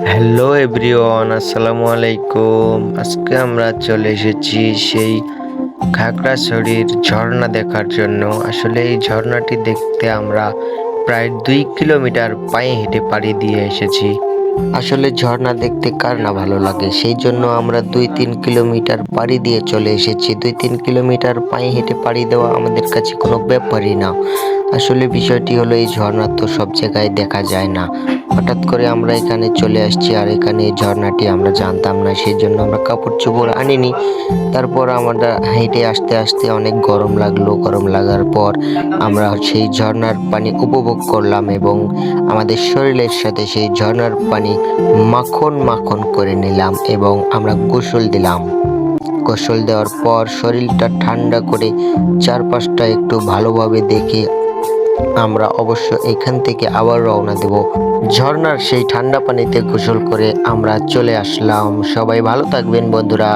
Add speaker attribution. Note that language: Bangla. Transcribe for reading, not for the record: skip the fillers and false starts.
Speaker 1: হ্যালো এভরিওয়ান, আসসালামু আলাইকুম। আজকে আমরা চলে এসেছি সেই খাগড়াছড়ির ঝর্ণা দেখার জন্য। আসলে এই ঝর্ণাটি দেখতে আমরা প্রায় 2 কিলোমিটার পায়ে হেঁটে পাড়ি দিয়ে এসেছি। আসলে ঝর্ণা দেখতে কার না ভালো লাগে, সেই জন্য আমরা 2-3 কিলোমিটার পাড়ি দিয়ে চলে এসেছি। 2-3 কিলোমিটার পায়ে হেঁটে পাড়ি দেওয়া আমাদের কাছে কোনো ব্যাপারই না। আসলে বিষয়টি হলো, এই ঝর্ণা তো সব জায়গায় দেখা যায় না। হঠাৎ করে আমরা এখানে চলে আসছি, আর এখানে এই ঝর্ণাটি আমরা জানতাম না, সেই জন্য আমরা কাপড় চোপড় আনিনি। তারপর আমরা হেঁটে আসতে আসতে অনেক গরম লাগলো। গরম লাগার পর আমরা সেই ঝর্ণার পানি উপভোগ করলাম এবং আমাদের শরীরের সাথে সেই ঝর্ণার পানি মাখন মাখন করে নিলাম এবং আমরা গোসল দিলাম। গোসল দেওয়ার পর শরীরটা ঠান্ডা করে চারপাশটা একটু ভালোভাবে দেখে আমরা অবশ্য এখান থেকে আবার রওনা দেব। ঝর্ণার সেই ঠান্ডা পানিতে গোসল করে আমরা চলে আসলাম। সবাই ভালো থাকবেন বন্ধুরা।